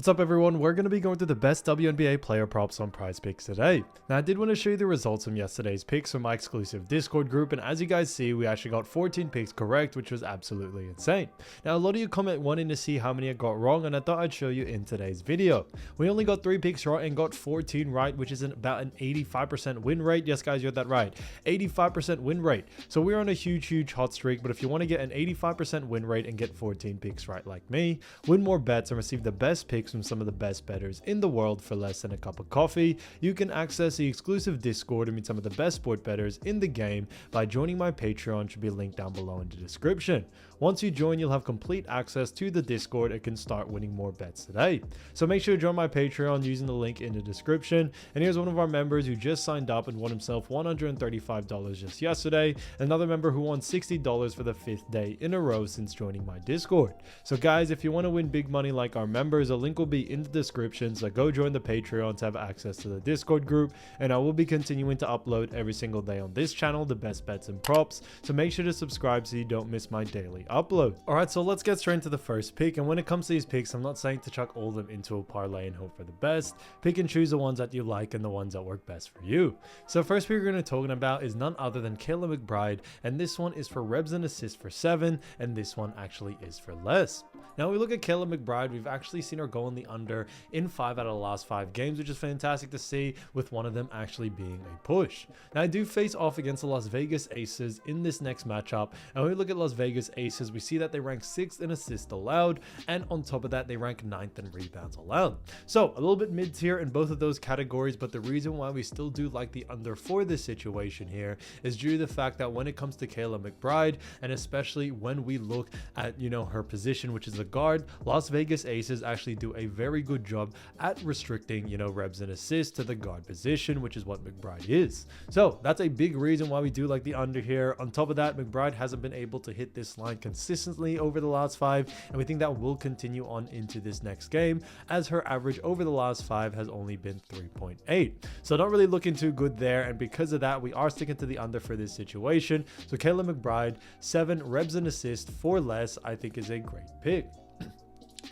What's up everyone, we're going to be going through the best WNBA player props on PrizePicks today. Now I did want to show you the results from yesterday's picks from my exclusive Discord group, and as you guys see, we actually got 14 picks correct, which was absolutely insane. Now a lot of you comment wanting to see how many I got wrong, and I thought I'd show you in today's video. We only got 3 picks right and got 14 right, which is about an 85% win rate. Yes guys, you heard that right, 85% win rate. So we're on a huge hot streak, but if you want to get an 85% win rate and get 14 picks right like me, win more bets and receive the best picks from some of the best bettors in the world for less than a cup of coffee, you can access the exclusive Discord and meet some of the best sport bettors in the game by joining my Patreon, which should be linked down below in the description. Once you join, you'll have complete access to the Discord and can start winning more bets today. So make sure to join my Patreon using the link in the description. And here's one of our members who just signed up and won himself $135 just yesterday. Another member who won $60 for the 5th day in a row since joining my Discord. So guys, if you want to win big money like our members, a link will be in the description, so go join the Patreon to have access to the Discord group, and I will be continuing to upload every single day on this channel the best bets and props, so make sure to subscribe so you don't miss my daily upload. Alright, so let's get straight into the first pick, and when it comes to these picks, I'm not saying to chuck all of them into a parlay and hope for the best. Pick and choose the ones that you like and the ones that work best for you. So first pick we're going to be talking about is none other than Kayla McBride, and this one is for rebs and assists for 7, and this one actually is for less. Now we look at Kayla McBride, we've actually seen her go on the under in 5 out of the last 5 games, which is fantastic to see, with one of them actually being a push. Now I do face off against the Las Vegas Aces in this next matchup, and when we look at Las Vegas Aces, we see that they rank 6th in assists allowed, and on top of that they rank 9th in rebounds allowed. So a little bit mid-tier in both of those categories, but the reason why we still do like the under for this situation here is due to the fact that when it comes to Kayla McBride, and especially when we look at, her position, which is a guard, Las Vegas Aces actually do a very good job at restricting, rebs and assists to the guard position, which is what McBride is. So that's a big reason why we do like the under here. On top of that, McBride hasn't been able to hit this line consistently over the last 5, and we think that will continue on into this next game, as her average over the last 5 has only been 3.8. So not really looking too good there, and because of that, we are sticking to the under for this situation. So Kayla McBride, 7 rebs and assists for less, I think is a great pick.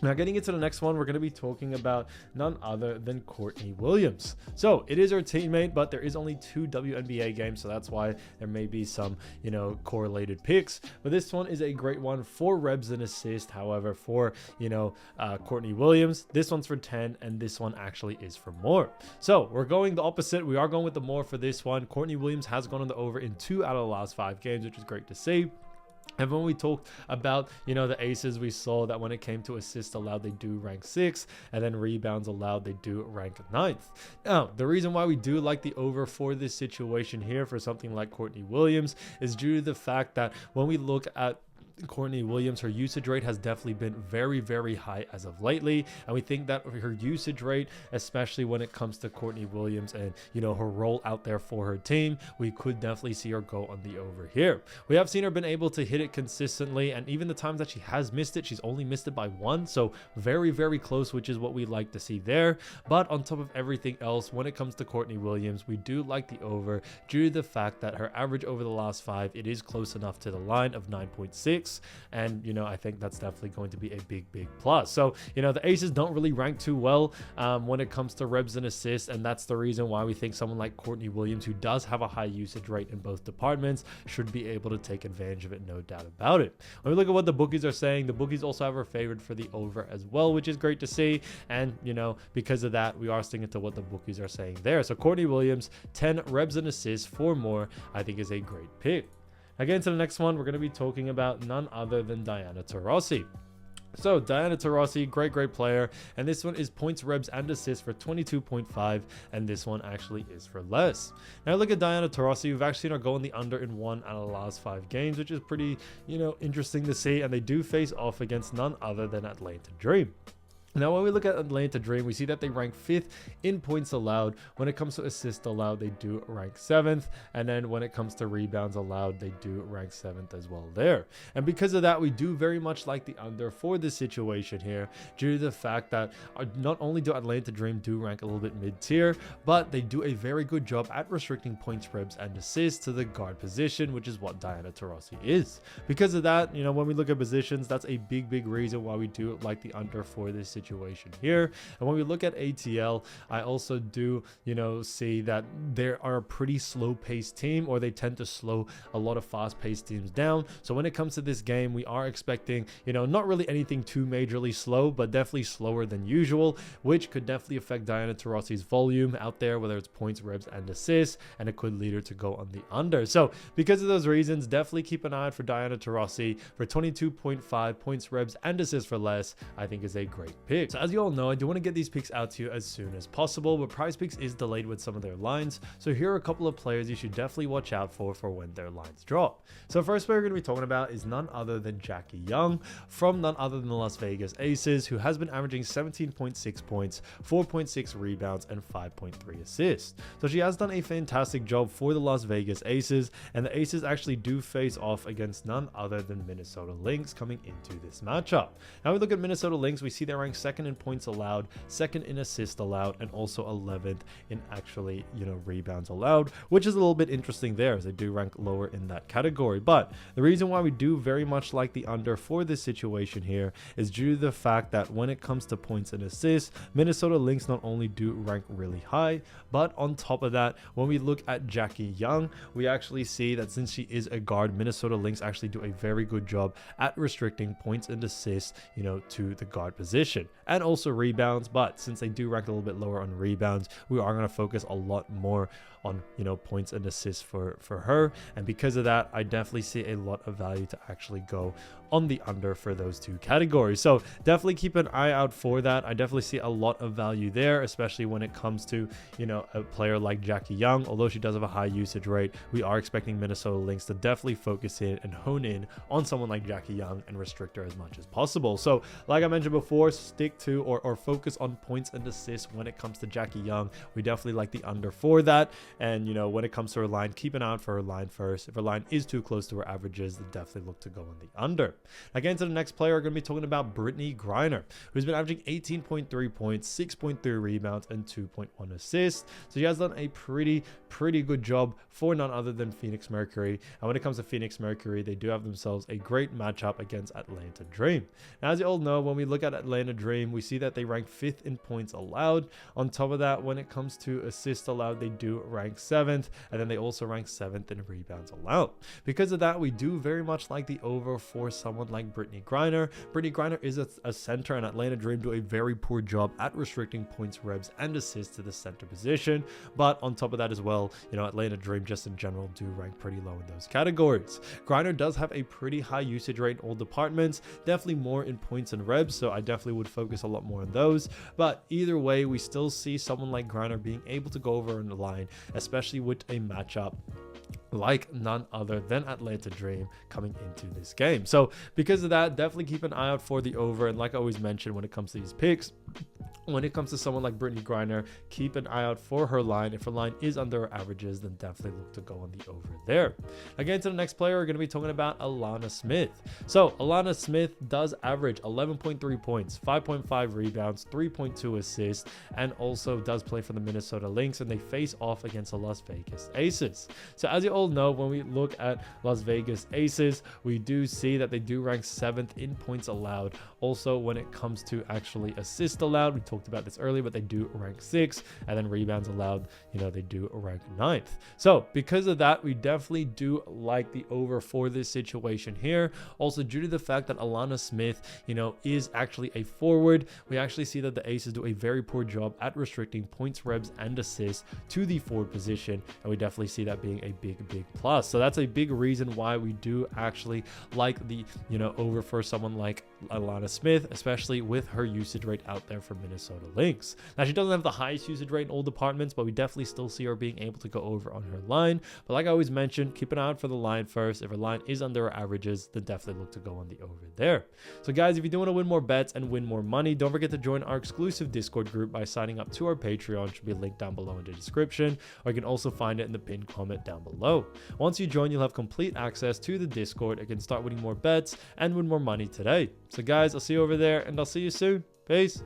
Now getting into the next one, we're going to be talking about none other than Courtney Williams. So it is her teammate, but there is only 2 WNBA games, so that's why there may be some, correlated picks. But this one is a great one for rebs and assists. However, for, Courtney Williams, this one's for 10, and this one actually is for more. So we're going the opposite. We are going with the more for this one. Courtney Williams has gone on the over in 2 out of the last 5 games, which is great to see. And when we talked about, the Aces, we saw that when it came to assists allowed, they do rank 6th, and then rebounds allowed, they do rank 9th. Now, the reason why we do like the over for this situation here for something like Courtney Williams is due to the fact that when we look at Courtney Williams, her usage rate has definitely been very high as of lately, and we think that her usage rate, especially when it comes to Courtney Williams and her role out there for her team, we could definitely see her go on the over here. We have seen her been able to hit it consistently, and even the times that she has missed it, she's only missed it by 1, so very close, which is what we like to see there. But on top of everything else, when it comes to Courtney Williams, we do like the over due to the fact that her average over the last 5, it is close enough to the line of 9.6. And I think that's definitely going to be a big plus. So the Aces don't really rank too well when it comes to rebs and assists, and that's the reason why we think someone like Courtney Williams, who does have a high usage rate in both departments, should be able to take advantage of it, no doubt about it. When we look at what the bookies are saying, the bookies also have her favored for the over as well, which is great to see. And because of that, we are sticking to what the bookies are saying there. So Courtney Williams, 10 rebs and assists for more, I think is a great pick. Again, to the next one, we're going to be talking about none other than Alanna Smith. So Alanna Smith, great player, and this one is points, rebs, and assists for 22.5, and this one actually is for less. Now look at Alanna Smith. We've actually seen her go in the under in 1 out of the last 5 games, which is pretty, interesting to see, and they do face off against none other than Atlanta Dream. Now, when we look at Atlanta Dream, we see that they rank 5th in points allowed. When it comes to assists allowed, they do rank 7th. And then when it comes to rebounds allowed, they do rank 7th as well there. And because of that, we do very much like the under for this situation here, due to the fact that not only do Atlanta Dream do rank a little bit mid-tier, but they do a very good job at restricting points, rebs, and assists to the guard position, which is what Alanna Smith is. Because of that, when we look at positions, that's a big reason why we do like the under for this situation. situation here. And when we look at ATL, I also do, see that they are a pretty slow-paced team, or they tend to slow a lot of fast-paced teams down. So when it comes to this game, we are expecting, not really anything too majorly slow, but definitely slower than usual, which could definitely affect Diana Taurasi's volume out there, whether it's points, revs, and assists, and it could lead her to go on the under. So because of those reasons, definitely keep an eye out for Diana Taurasi for 22.5 points, revs, and assists for less. I think is a great pick. So as you all know, I do want to get these picks out to you as soon as possible, but PrizePicks is delayed with some of their lines. So here are a couple of players you should definitely watch out for when their lines drop. So first player we're going to be talking about is none other than Jackie Young, from none other than the Las Vegas Aces, who has been averaging 17.6 points, 4.6 rebounds, and 5.3 assists. So she has done a fantastic job for the Las Vegas Aces, and the Aces actually do face off against none other than Minnesota Lynx coming into this matchup. Now we look at Minnesota Lynx, we see they're ranked second in points allowed, second in assists allowed, and also 11th in actually, rebounds allowed, which is a little bit interesting there, as they do rank lower in that category. But the reason why we do very much like the under for this situation here is due to the fact that when it comes to points and assists, Minnesota Lynx not only do rank really high, but on top of that, when we look at Jackie Young, we actually see that since she is a guard, Minnesota Lynx actually do a very good job at restricting points and assists, to the guard position, and also rebounds. But since they do rank a little bit lower on rebounds, we are going to focus a lot more on points and assists for her, and because of that, I definitely see a lot of value to actually go on the under for those two categories. So definitely keep an eye out for that. I definitely see a lot of value there, especially when it comes to a player like Jackie Young. Although she does have a high usage rate, we are expecting Minnesota Lynx to definitely focus in and hone in on someone like Jackie Young and restrict her as much as possible. So like I mentioned before, stick to or focus on points and assists when it comes to Jackie Young. We definitely like the under for that. And when it comes to her line, keep an eye out for her line first. If her line is too close to her averages, then definitely look to go on the under. Again, to the next player, we're going to be talking about Brittney Griner, who's been averaging 18.3 points, 6.3 rebounds, and 2.1 assists. So she has done a pretty good job for none other than Phoenix Mercury. And when it comes to Phoenix Mercury, they do have themselves a great matchup against Atlanta Dream. Now, as you all know, when we look at Atlanta Dream, we see that they rank 5th in points allowed. On top of that, when it comes to assists allowed, they do rank 7th, and then they also rank 7th in rebounds allowed. Because of that, we do very much like the over for someone like Brittney Griner. Brittney Griner is a center, and Atlanta Dream do a very poor job at restricting points, revs, and assists to the center position. But on top of that as well, Atlanta Dream just in general do rank pretty low in those categories. Griner does have a pretty high usage rate in all departments, definitely more in points and revs, so I definitely would focus a lot more on those. But either way, we still see someone like Griner being able to go over on the line, especially with a matchup like none other than Atlanta Dream coming into this game. So because of that, definitely keep an eye out for the over. And like I always mention, when it comes to these picks, when it comes to someone like Brittney Griner, keep an eye out for her line. If her line is under her averages, then definitely look to go on the over there. Again, to the next player, we're going to be talking about Alanna Smith. So Alanna Smith does average 11.3 points, 5.5 rebounds, 3.2 assists, and also does play for the Minnesota Lynx, and they face off against the Las Vegas Aces. So as you all know, when we look at Las Vegas Aces, we do see that they do rank 7th in points allowed. Also, when it comes to actually assists allowed, we talked about this earlier, but they do rank 6th, and then rebounds allowed, they do rank 9th. So because of that, we definitely do like the over for this situation here. Also, due to the fact that Alanna Smith, is actually a forward, we actually see that the Aces do a very poor job at restricting points, revs, and assists to the forward position, and we definitely see that being a big plus. So that's a big reason why we do actually like the over for someone like Alanna Smith, especially with her usage rate out there for Minnesota Lynx. Now, she doesn't have the highest usage rate in all departments, but we definitely still see her being able to go over on her line. But like I always mentioned, keep an eye out for the line first. If her line is under her averages, then definitely look to go on the over there. So guys, if you do want to win more bets and win more money, don't forget to join our exclusive Discord group by signing up to our Patreon. Should be linked down below in the description, or you can also find it in the pinned comment down below. Once you join, you'll have complete access to the Discord and can start winning more bets and win more money today. So guys, I'll see you over there, and I'll see you soon. Peace.